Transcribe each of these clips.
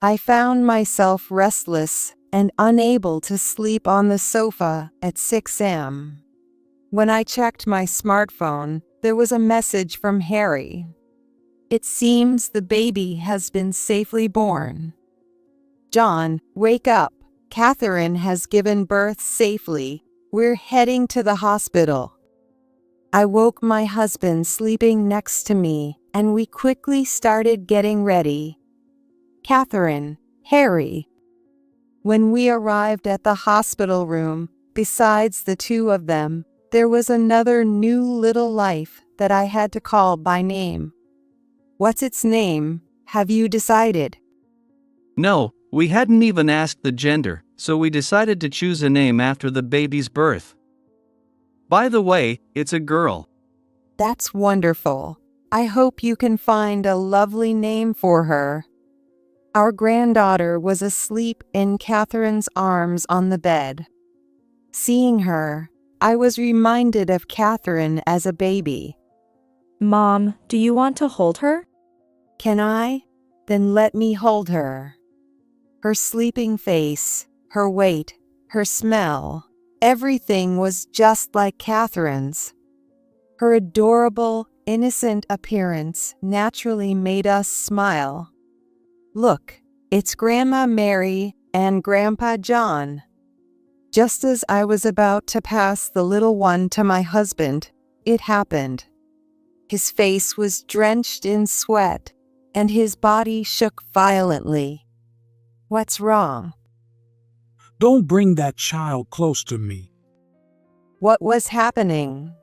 I found myself restless and unable to sleep on the sofa at 6 a.m. When I checked my smartphone, there was a message from Harry. It seems the baby has been safely born. John, wake up. Catherine has given birth safely. We're heading to the hospital. I woke my husband sleeping next to me, and we quickly started getting ready. Catherine, Harry. When we arrived at the hospital room, besides the two of them, there was another new little life that I had to call by name. What's its name? Have you decided? No, we hadn't even asked the gender, so we decided to choose a name after the baby's birth. By the way, it's a girl. That's wonderful. I hope you can find a lovely name for her. Our granddaughter was asleep in Catherine's arms on the bed. Seeing her, I was reminded of Catherine as a baby. Mom, do you want to hold her? Can I? Then let me hold her. Her sleeping face, her weight, her smell, everything was just like Catherine's. Her adorable, innocent appearance naturally made us smile. Look, it's Grandma Mary and Grandpa John. Just as I was about to pass the little one to my husband, it happened. His face was drenched in sweat, and his body shook violently. What's wrong? Don't bring that child close to me. What was happening?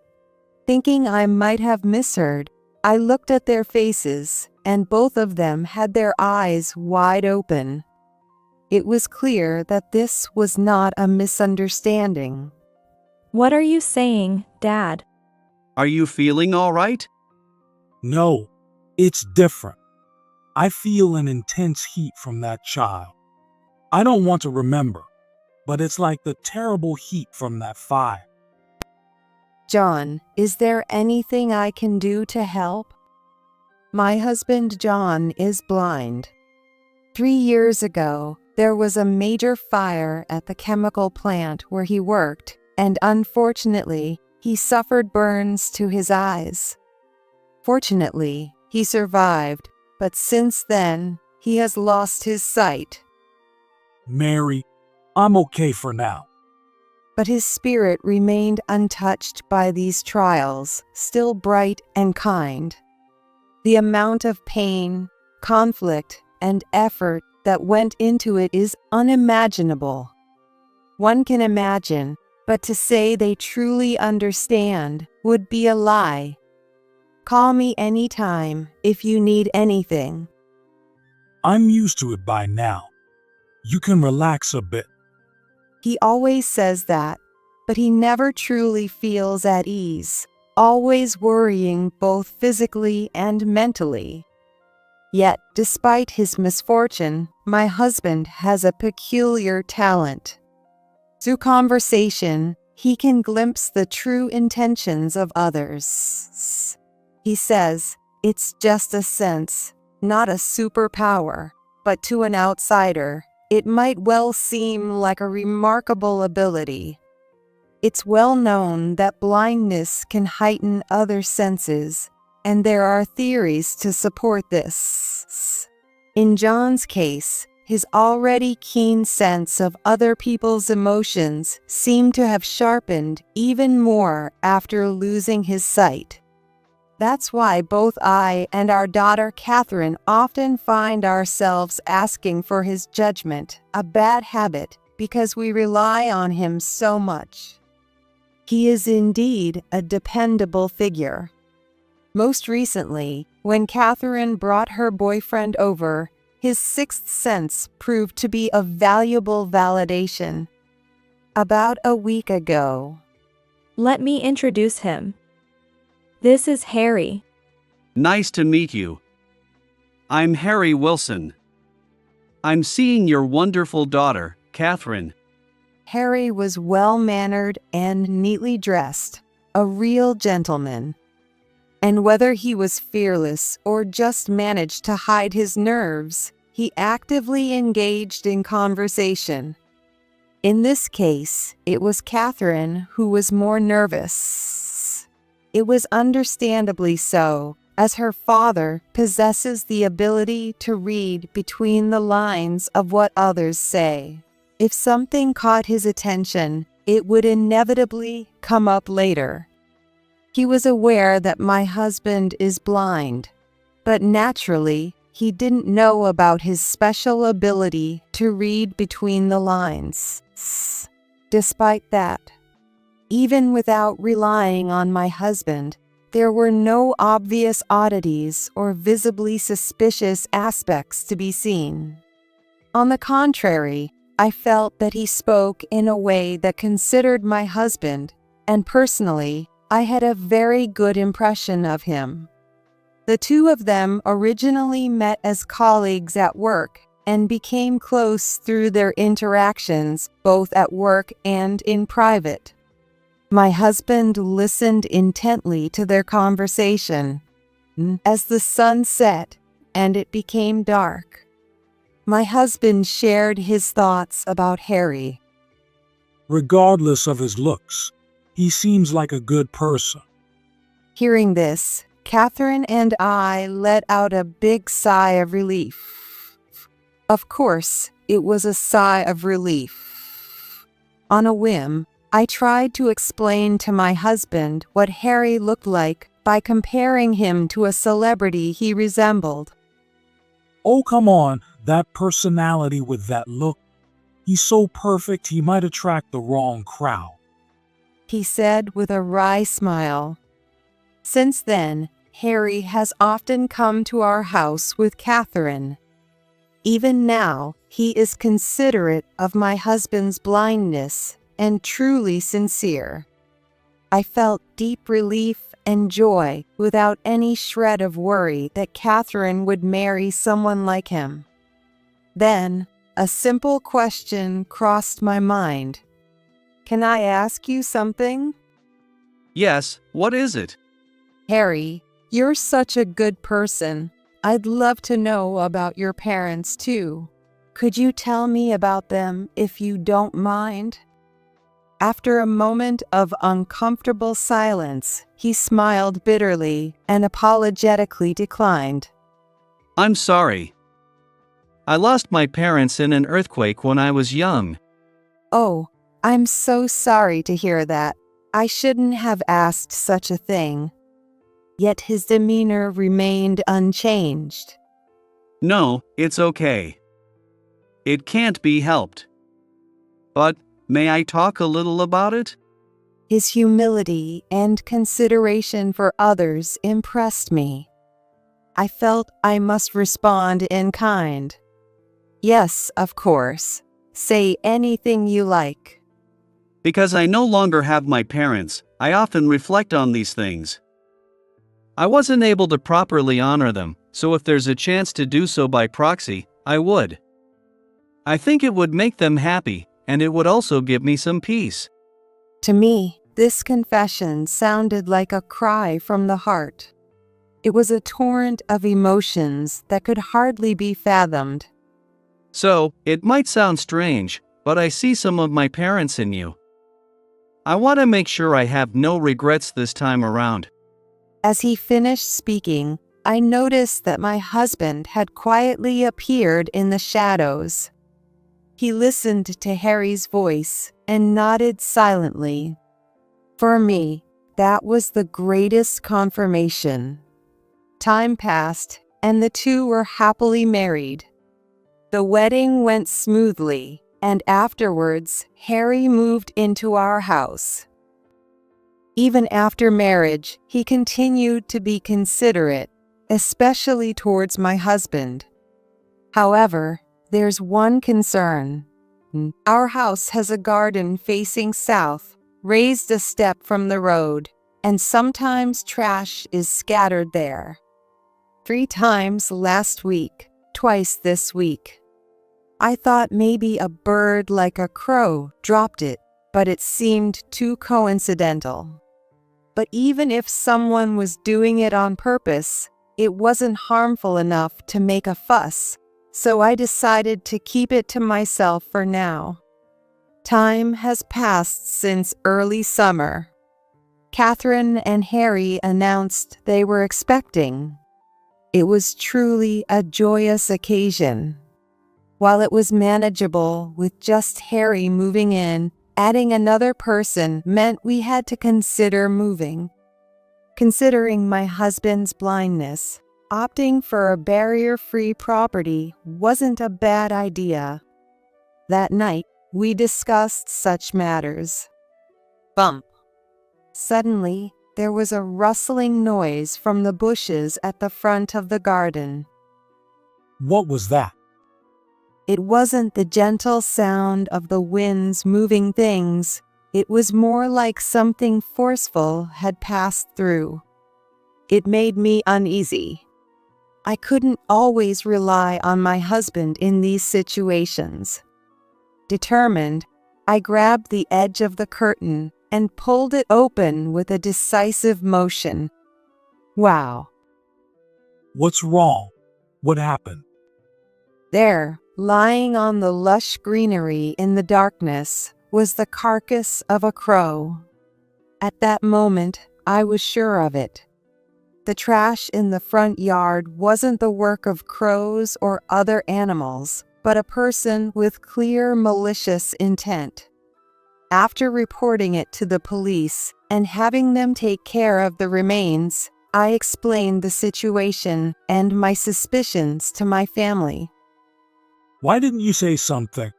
Thinking I might have misheard, I looked at their faces, and both of them had their eyes wide open. It was clear that this was not a misunderstanding. What are you saying, Dad? Are you feeling all right? No, it's different. I feel an intense heat from that child. I don't want to remember, but it's like the terrible heat from that fire. John, is there anything I can do to help? My husband John is blind. 3 years ago, there was a major fire at the chemical plant where he worked, and unfortunately, he suffered burns to his eyes. Fortunately, he survived, but since then, he has lost his sight. Mary, I'm okay for now. But his spirit remained untouched by these trials, still bright and kind. The amount of pain, conflict, and effort that went into it is unimaginable. One can imagine, but to say they truly understand would be a lie. Call me anytime if you need anything. I'm used to it by now. You can relax a bit. He always says that, but he never truly feels at ease, always worrying both physically and mentally. Yet, despite his misfortune, my husband has a peculiar talent. Through conversation, he can glimpse the true intentions of others. He says, it's just a sense, not a superpower, but to an outsider, it might well seem like a remarkable ability. It's well known that blindness can heighten other senses, and there are theories to support this. In John's case, his already keen sense of other people's emotions seemed to have sharpened even more after losing his sight. That's why both I and our daughter Catherine often find ourselves asking for his judgment, a bad habit, because we rely on him so much. He is indeed a dependable figure. Most recently, when Catherine brought her boyfriend over, his sixth sense proved to be a valuable validation. About a week ago. Let me introduce him. This is Harry. Nice to meet you. I'm Harry Wilson. I'm seeing your wonderful daughter, Catherine. Harry was well-mannered and neatly dressed, a real gentleman. And whether he was fearless or just managed to hide his nerves, he actively engaged in conversation. In this case, it was Catherine who was more nervous. It was understandably so, as her father possesses the ability to read between the lines of what others say. If something caught his attention, it would inevitably come up later. He was aware that my husband is blind, but naturally, he didn't know about his special ability to read between the lines. Despite that, even without relying on my husband, there were no obvious oddities or visibly suspicious aspects to be seen. On the contrary, I felt that he spoke in a way that considered my husband, and personally, I had a very good impression of him. The two of them originally met as colleagues at work and became close through their interactions both at work and in private. My husband listened intently to their conversation. As the sun set and it became dark, my husband shared his thoughts about Harry. Regardless of his looks, he seems like a good person. Hearing this, Catherine and I let out a big sigh of relief. Of course, it was a sigh of relief. On a whim, I tried to explain to my husband what Harry looked like by comparing him to a celebrity he resembled. Oh, come on, that personality with that look. He's so perfect he might attract the wrong crowd, he said with a wry smile. Since then, Harry has often come to our house with Catherine. Even now, he is considerate of my husband's blindness and truly sincere. I felt deep relief and joy without any shred of worry that Catherine would marry someone like him. Then, a simple question crossed my mind. Can I ask you something? Yes, what is it? Harry, you're such a good person. I'd love to know about your parents too. Could you tell me about them if you don't mind? After a moment of uncomfortable silence, he smiled bitterly and apologetically declined. I'm sorry. I lost my parents in an earthquake when I was young. Oh, I'm so sorry to hear that. I shouldn't have asked such a thing. Yet his demeanor remained unchanged. No, it's okay. It can't be helped. But, may I talk a little about it? His humility and consideration for others impressed me. I felt I must respond in kind. Yes, of course. Say anything you like. Because I no longer have my parents, I often reflect on these things. I wasn't able to properly honor them, so if there's a chance to do so by proxy, I would. I think it would make them happy, and it would also give me some peace. To me, this confession sounded like a cry from the heart. It was a torrent of emotions that could hardly be fathomed. So, it might sound strange, but I see some of my parents in you. I want to make sure I have no regrets this time around. As he finished speaking, I noticed that my husband had quietly appeared in the shadows. He listened to Harry's voice and nodded silently. For me, that was the greatest confirmation. Time passed, and the two were happily married. The wedding went smoothly, and afterwards, Harry moved into our house. Even after marriage, he continued to be considerate, especially towards my husband. However, there's one concern. Our house has a garden facing south, raised a step from the road, and sometimes trash is scattered there. 3 times last week, twice this week. I thought maybe a bird like a crow dropped it, but it seemed too coincidental. But even if someone was doing it on purpose, it wasn't harmful enough to make a fuss, so I decided to keep it to myself for now. Time has passed since early summer. Catherine and Harry announced they were expecting. It was truly a joyous occasion. While it was manageable with just Harry moving in, adding another person meant we had to consider moving. Considering my husband's blindness, opting for a barrier-free property wasn't a bad idea. That night, we discussed such matters. Bump. Suddenly, there was a rustling noise from the bushes at the front of the garden. What was that? It wasn't the gentle sound of the winds moving things. It was more like something forceful had passed through. It made me uneasy. I couldn't always rely on my husband in these situations. Determined, I grabbed the edge of the curtain and pulled it open with a decisive motion. Wow. What's wrong? What happened? There, lying on the lush greenery in the darkness, was the carcass of a crow. At that moment, I was sure of it. The trash in the front yard wasn't the work of crows or other animals, but a person with clear malicious intent. After reporting it to the police and having them take care of the remains, I explained the situation and my suspicions to my family. Why didn't you say something?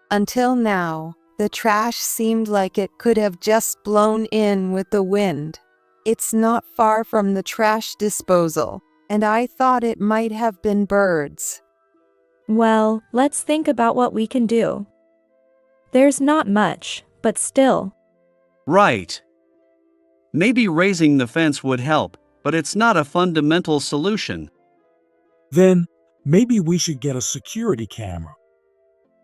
Until now, the trash seemed like it could have just blown in with the wind. It's not far from the trash disposal, and I thought it might have been birds. Well, let's think about what we can do. There's not much, but still. Right. Maybe raising the fence would help, but it's not a fundamental solution. Then, maybe we should get a security camera.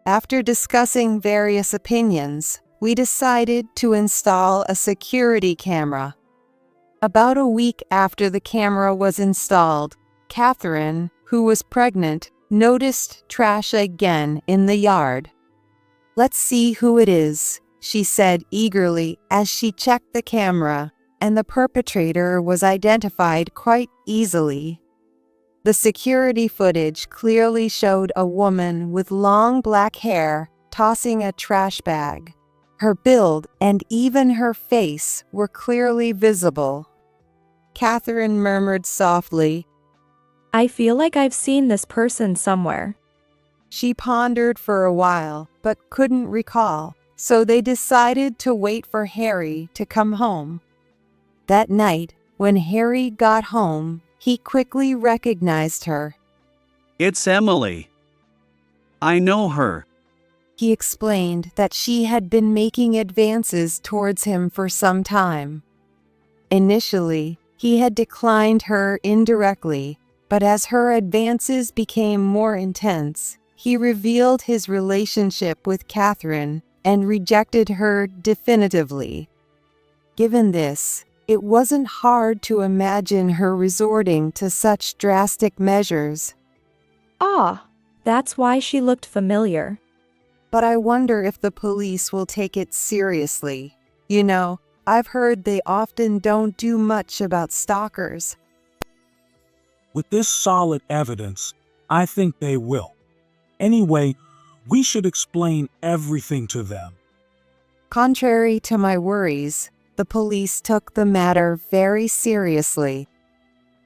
After discussing various opinions, we decided to install a security camera. About a week after the camera was installed, Catherine, who was pregnant, noticed trash again in the yard. "Let's see who it is," she said eagerly as she checked the camera, and the perpetrator was identified quite easily. The security footage clearly showed a woman with long black hair tossing a trash bag. Her build and even her face were clearly visible. Catherine murmured softly. I feel like I've seen this person somewhere. She pondered for a while, but couldn't recall, so they decided to wait for Harry to come home. That night, when Harry got home, he quickly recognized her. It's Emily. I know her. He explained that she had been making advances towards him for some time. Initially, he had declined her indirectly, but as her advances became more intense, he revealed his relationship with Catherine and rejected her definitively. Given this, it wasn't hard to imagine her resorting to such drastic measures. Ah, that's why she looked familiar. But I wonder if the police will take it seriously. You know, I've heard they often don't do much about stalkers. With this solid evidence, I think they will. Anyway, we should explain everything to them. Contrary to my worries, the police took the matter very seriously.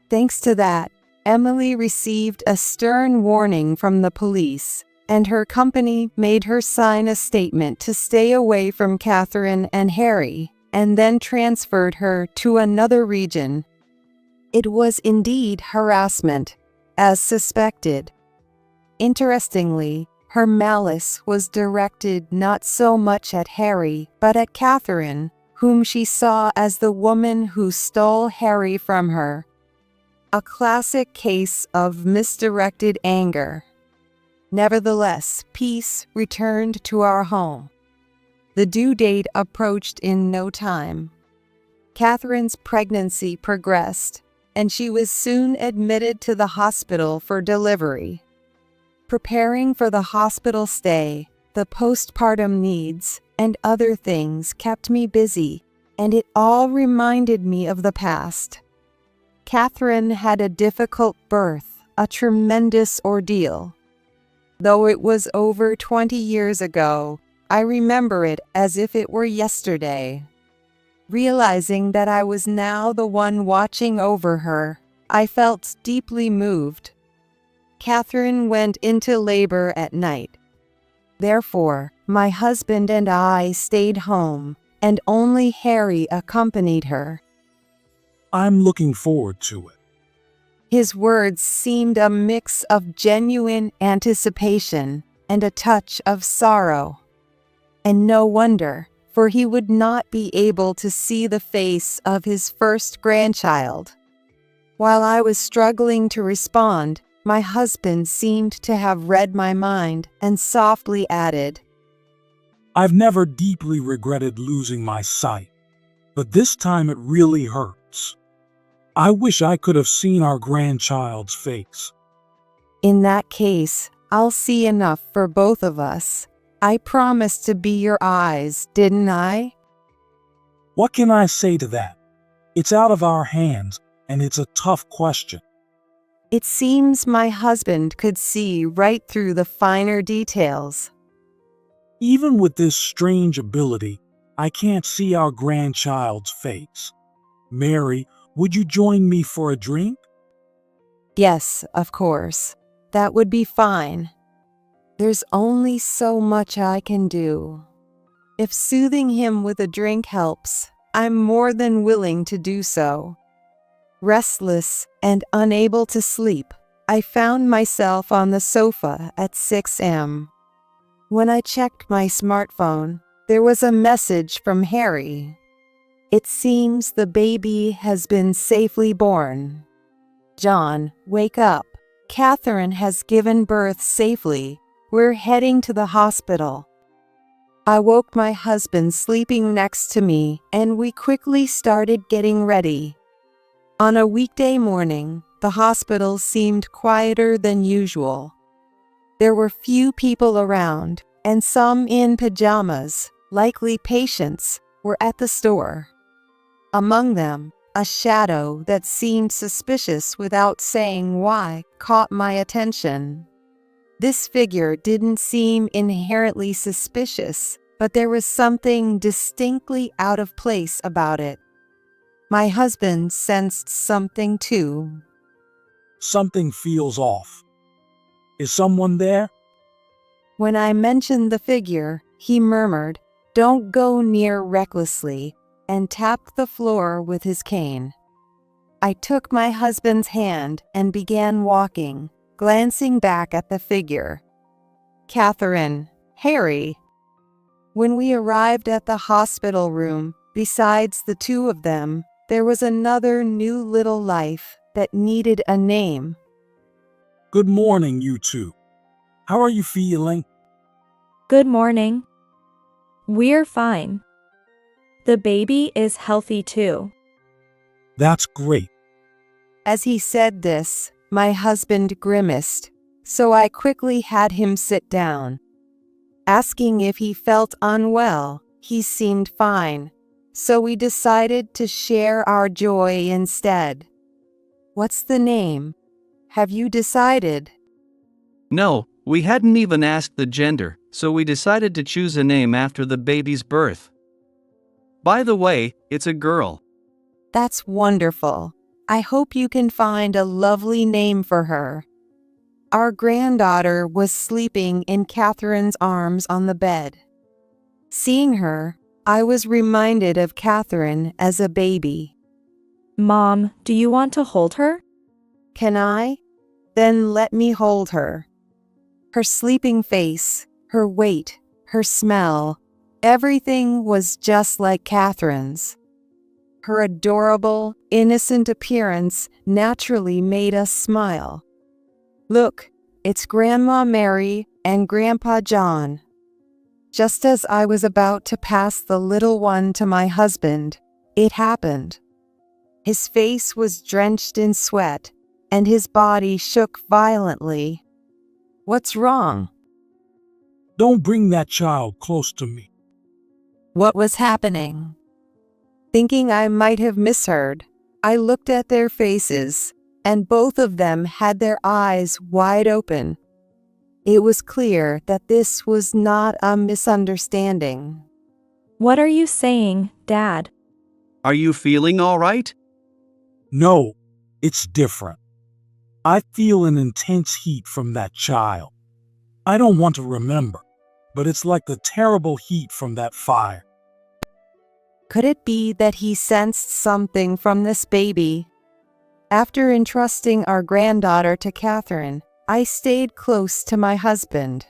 Thanks to that, Emily received a stern warning from the police, and her company made her sign a statement to stay away from Catherine and Harry, and then transferred her to another region. It was indeed harassment, as suspected. Interestingly, her malice was directed not so much at Harry, but at Catherine, whom she saw as the woman who stole Harry from her. A classic case of misdirected anger. Nevertheless, peace returned to our home. The due date approached in no time. Catherine's pregnancy progressed, and she was soon admitted to the hospital for delivery. Preparing for the hospital stay, the postpartum needs, and other things kept me busy, and it all reminded me of the past. Catherine had a difficult birth, a tremendous ordeal. Though it was over 20 years ago, I remember it as if it were yesterday. Realizing that I was now the one watching over her, I felt deeply moved. Catherine went into labor at night. Therefore, my husband and I stayed home, and only Harry accompanied her. I'm looking forward to it. His words seemed a mix of genuine anticipation and a touch of sorrow. And no wonder, for he would not be able to see the face of his first grandchild. While I was struggling to respond, my husband seemed to have read my mind and softly added, I've never deeply regretted losing my sight, but this time it really hurts. I wish I could have seen our grandchild's face. In that case, I'll see enough for both of us. I promised to be your eyes, didn't I? What can I say to that? It's out of our hands, and it's a tough question. It seems my husband could see right through the finer details. Even with this strange ability, I can't see our grandchild's face. Mary, would you join me for a drink? Yes, of course. That would be fine. There's only so much I can do. If soothing him with a drink helps, I'm more than willing to do so. Restless and unable to sleep, I found myself on the sofa at 6 a.m. When I checked my smartphone, there was a message from Harry. It seems the baby has been safely born. John, wake up. Catherine has given birth safely. We're heading to the hospital. I woke my husband sleeping next to me, and we quickly started getting ready. On a weekday morning, the hospital seemed quieter than usual. There were few people around, and some in pajamas, likely patients, were at the store. Among them, a shadow that seemed suspicious without saying why caught my attention. This figure didn't seem inherently suspicious, but there was something distinctly out of place about it. My husband sensed something too. Something feels off. Is someone there? When I mentioned the figure, he murmured, "Don't go near recklessly," and tapped the floor with his cane. I took my husband's hand and began walking, glancing back at the figure. Catherine, Harry. When we arrived at the hospital room, besides the two of them, there was another new little life that needed a name. Good morning, you two. How are you feeling? Good morning. We're fine. The baby is healthy too. That's great. As he said this, my husband grimaced, so I quickly had him sit down. Asking if he felt unwell, he seemed fine, so we decided to share our joy instead. What's the name? Have you decided? No, we hadn't even asked the gender, so we decided to choose a name after the baby's birth. By the way, it's a girl. That's wonderful. I hope you can find a lovely name for her. Our granddaughter was sleeping in Catherine's arms on the bed. Seeing her, I was reminded of Catherine as a baby. Mom, do you want to hold her? Can I? Then let me hold her. Her sleeping face, her weight, her smell, everything was just like Catherine's. Her adorable, innocent appearance naturally made us smile. Look, it's Grandma Mary and Grandpa John. Just as I was about to pass the little one to my husband, it happened. His face was drenched in sweat, and his body shook violently. What's wrong? Don't bring that child close to me. What was happening? Thinking I might have misheard, I looked at their faces, and both of them had their eyes wide open. It was clear that this was not a misunderstanding. What are you saying, Dad? Are you feeling all right? No, it's different. I feel an intense heat from that child. I don't want to remember, but it's like the terrible heat from that fire. Could it be that he sensed something from this baby? After entrusting our granddaughter to Catherine, I stayed close to my husband.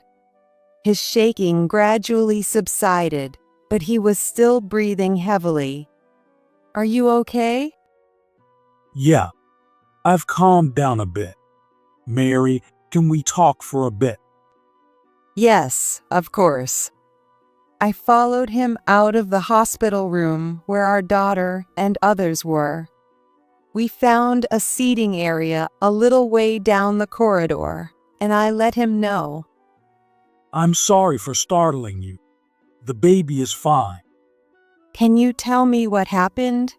His shaking gradually subsided, but he was still breathing heavily. Are you okay? Yeah, I've calmed down a bit. Mary, can we talk for a bit? Yes, of course. I followed him out of the hospital room where our daughter and others were. We found a seating area a little way down the corridor, and I let him know. I'm sorry for startling you. The baby is fine. Can you tell me what happened?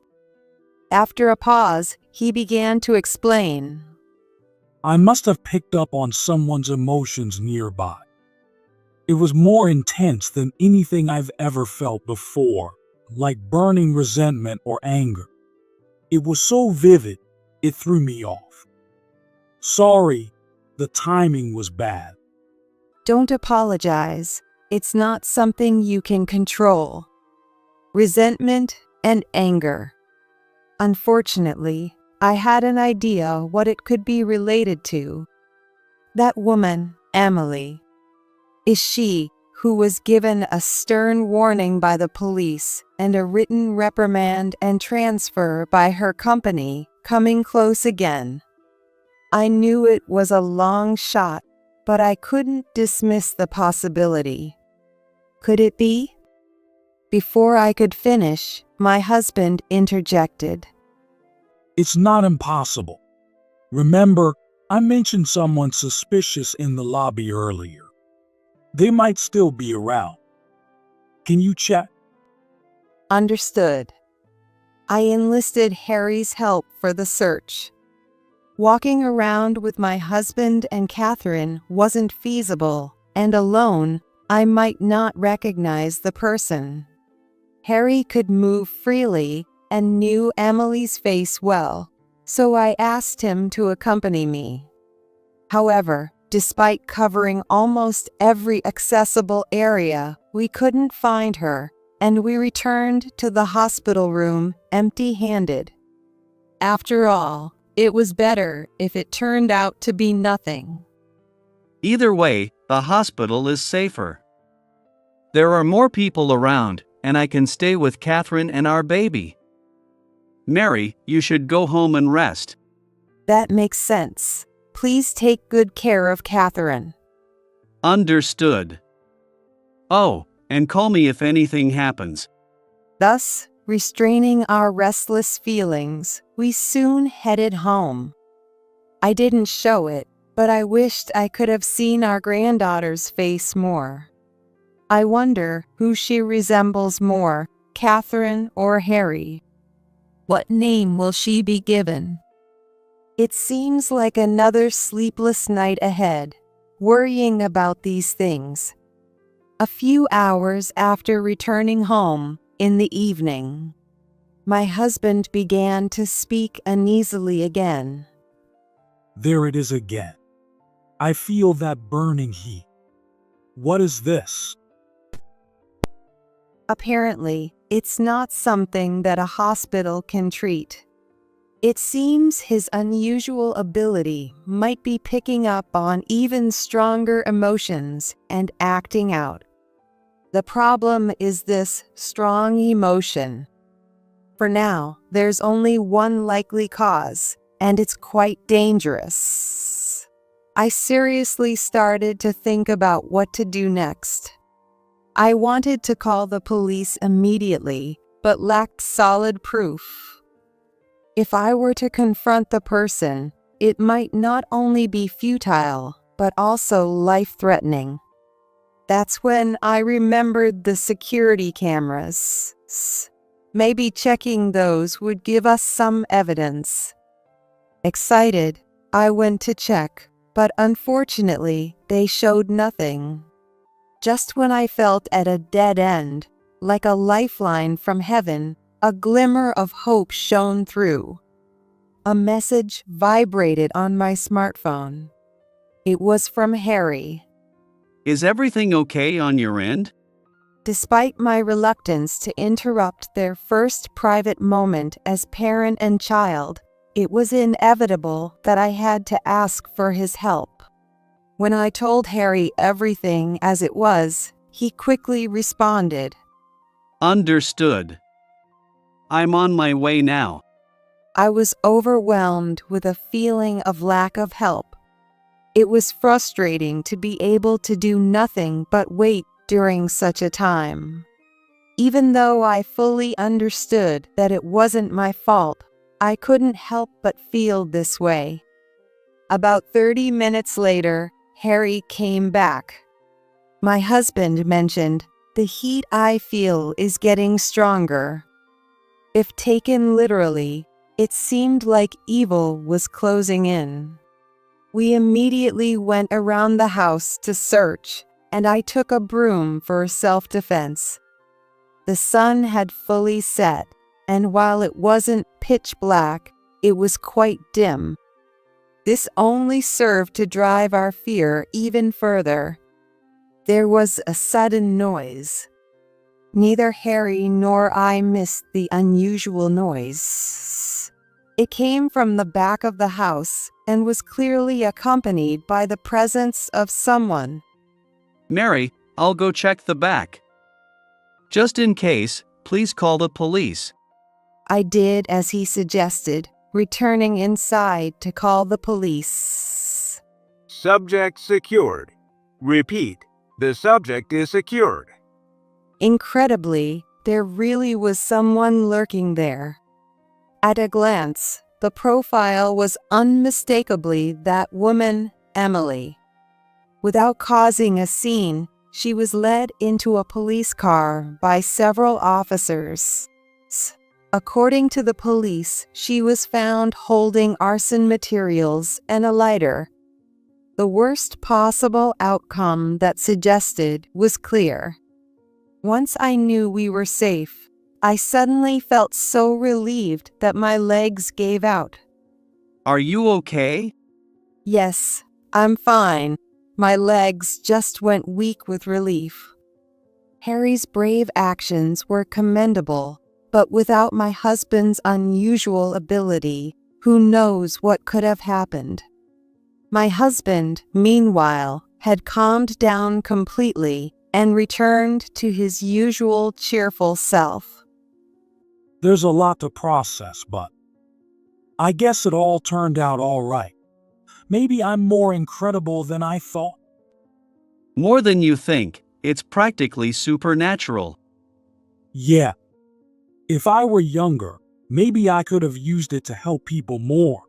After a pause, he began to explain. I must have picked up on someone's emotions nearby. It was more intense than anything I've ever felt before, like burning resentment or anger. It was so vivid, it threw me off. Sorry, the timing was bad. Don't apologize. It's not something you can control. Resentment and anger. Unfortunately, I had an idea what it could be related to. That woman, Emily. Is she who was given a stern warning by the police and a written reprimand and transfer by her company coming close again? I knew it was a long shot, but I couldn't dismiss the possibility. Could it be? Before I could finish, my husband interjected. It's not impossible. Remember, I mentioned someone suspicious in the lobby earlier. They might still be around. Can you check? Understood. I enlisted Harry's help for the search. Walking around with my husband and Catherine wasn't feasible, and alone, I might not recognize the person. Harry could move freely and knew Emily's face well, so I asked him to accompany me. However, despite covering almost every accessible area, we couldn't find her, and we returned to the hospital room empty-handed. After all, it was better if it turned out to be nothing. Either way, the hospital is safer. There are more people around, and I can stay with Catherine and our baby. Mary, you should go home and rest. That makes sense. Please take good care of Catherine. Understood. Oh, and call me if anything happens. Thus, restraining our restless feelings, we soon headed home. I didn't show it, but I wished I could have seen our granddaughter's face more. I wonder who she resembles more, Catherine or Harry. What name will she be given? It seems like another sleepless night ahead, worrying about these things. A few hours after returning home, in the evening, my husband began to speak uneasily again. There it is again. I feel that burning heat. What is this? Apparently, it's not something that a hospital can treat. It seems his unusual ability might be picking up on even stronger emotions and acting out. The problem is this strong emotion. For now, there's only one likely cause, and it's quite dangerous. I seriously started to think about what to do next. I wanted to call the police immediately, but lacked solid proof. If I were to confront the person, it might not only be futile, but also life-threatening. That's when I remembered the security cameras. Maybe checking those would give us some evidence. Excited, I went to check, but unfortunately, they showed nothing. Just when I felt at a dead end, like a lifeline from heaven, a glimmer of hope shone through. A message vibrated on my smartphone. It was from Harry. Is everything okay on your end? Despite my reluctance to interrupt their first private moment as parent and child, it was inevitable that I had to ask for his help. When I told Harry everything as it was, he quickly responded. Understood. I'm on my way now. I was overwhelmed with a feeling of lack of help. It was frustrating to be able to do nothing but wait during such a time. Even though I fully understood that it wasn't my fault, I couldn't help but feel this way. About 30 minutes later, Harry came back. My husband mentioned, "The heat I feel is getting stronger." If taken literally, it seemed like evil was closing in. We immediately went around the house to search, and I took a broom for self-defense. The sun had fully set, and while it wasn't pitch black, it was quite dim. This only served to drive our fear even further. There was a sudden noise. Neither Harry nor I missed the unusual noise. It came from the back of the house and was clearly accompanied by the presence of someone. Mary, I'll go check the back. Just in case, please call the police. I did as he suggested, returning inside to call the police. Subject secured. Repeat, the subject is secured. Incredibly, there really was someone lurking there. At a glance, the profile was unmistakably that woman, Emily. Without causing a scene, she was led into a police car by several officers. According to the police, she was found holding arson materials and a lighter. The worst possible outcome that suggested was clear. Once I knew we were safe, I suddenly felt so relieved that my legs gave out. Are you okay? Yes, I'm fine. My legs just went weak with relief. Harry's brave actions were commendable, but without my husband's unusual ability, who knows what could have happened. My husband, meanwhile, had calmed down completely and returned to his usual cheerful self. There's a lot to process, but I guess it all turned out all right. Maybe I'm more incredible than I thought. More than you think, it's practically supernatural. Yeah. If I were younger, maybe I could have used it to help people more.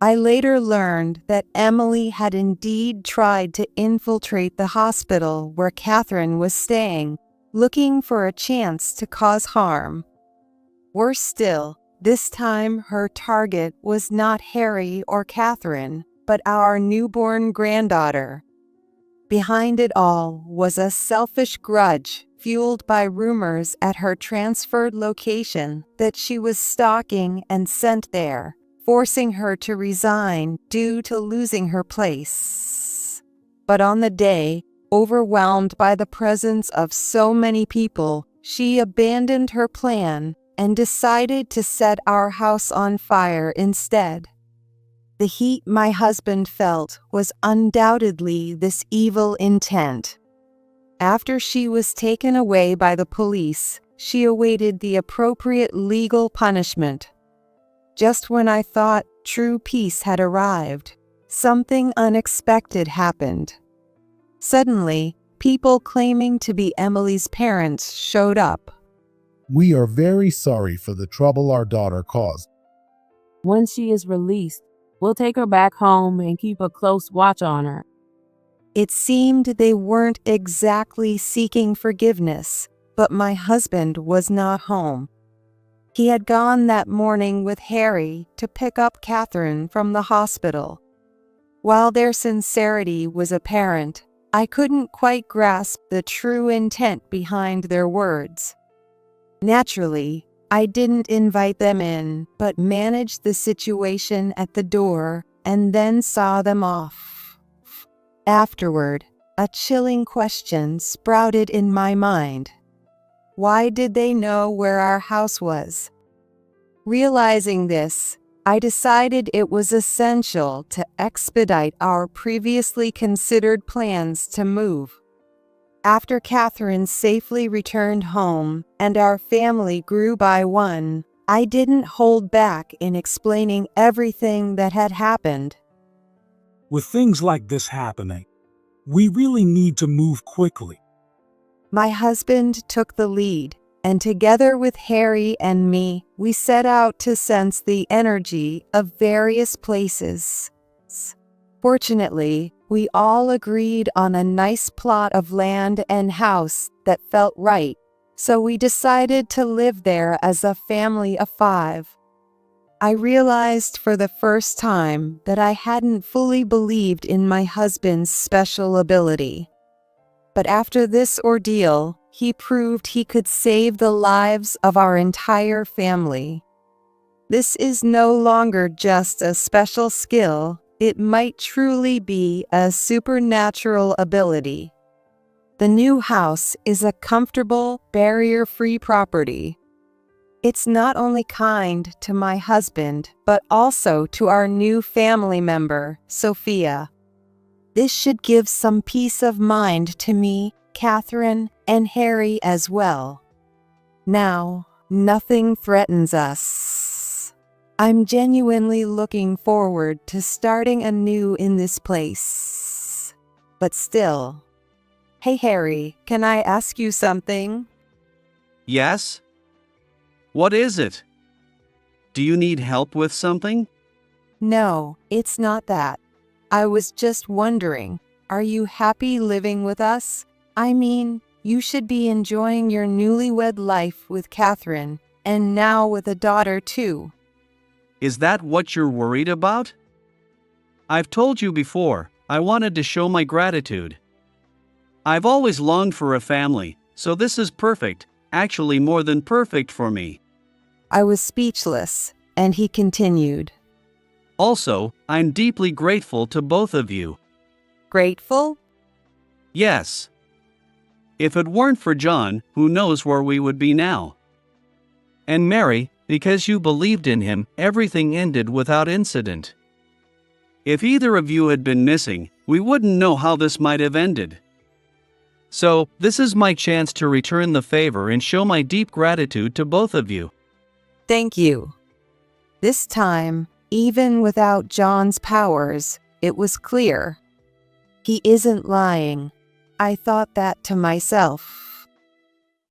I later learned that Emily had indeed tried to infiltrate the hospital where Catherine was staying, looking for a chance to cause harm. Worse still, this time her target was not Harry or Catherine, but our newborn granddaughter. Behind it all was a selfish grudge fueled by rumors at her transferred location that she was stalking and sent there, forcing her to resign due to losing her place. But on the day, overwhelmed by the presence of so many people, she abandoned her plan and decided to set our house on fire instead. The heat my husband felt was undoubtedly this evil intent. After she was taken away by the police, she awaited the appropriate legal punishment. Just when I thought true peace had arrived, something unexpected happened. Suddenly, people claiming to be Emily's parents showed up. We are very sorry for the trouble our daughter caused. When she is released, we'll take her back home and keep a close watch on her. It seemed they weren't exactly seeking forgiveness, but my husband was not home. He had gone that morning with Harry to pick up Catherine from the hospital. While their sincerity was apparent, I couldn't quite grasp the true intent behind their words. Naturally, I didn't invite them in, but managed the situation at the door and then saw them off. Afterward, a chilling question sprouted in my mind. Why did they know where our house was? Realizing this, I decided it was essential to expedite our previously considered plans to move. After Catherine safely returned home and our family grew by one, I didn't hold back in explaining everything that had happened. With things like this happening, we really need to move quickly. My husband took the lead, and together with Harry and me, we set out to sense the energy of various places. Fortunately, we all agreed on a nice plot of land and house that felt right, so we decided to live there as a family of 5. I realized for the first time that I hadn't fully believed in my husband's special ability. But after this ordeal, he proved he could save the lives of our entire family. This is no longer just a special skill, it might truly be a supernatural ability. The new house is a comfortable, barrier-free property. It's not only kind to my husband, but also to our new family member, Sophia. This should give some peace of mind to me, Catherine, and Harry as well. Now, nothing threatens us. I'm genuinely looking forward to starting anew in this place. But still. Hey Harry, can I ask you something? Yes? What is it? Do you need help with something? No, it's not that. I was just wondering, are you happy living with us? I mean, you should be enjoying your newlywed life with Catherine, and now with a daughter too. Is that what you're worried about? I've told you before, I wanted to show my gratitude. I've always longed for a family, so this is perfect, actually more than perfect for me. I was speechless, and he continued. Also, I'm deeply grateful to both of you. Grateful? Yes. If it weren't for John, who knows where we would be now? And Mary, because you believed in him, everything ended without incident. If either of you had been missing, we wouldn't know how this might have ended. So, this is my chance to return the favor and show my deep gratitude to both of you. Thank you. This time, even without John's powers, it was clear. He isn't lying. I thought that to myself.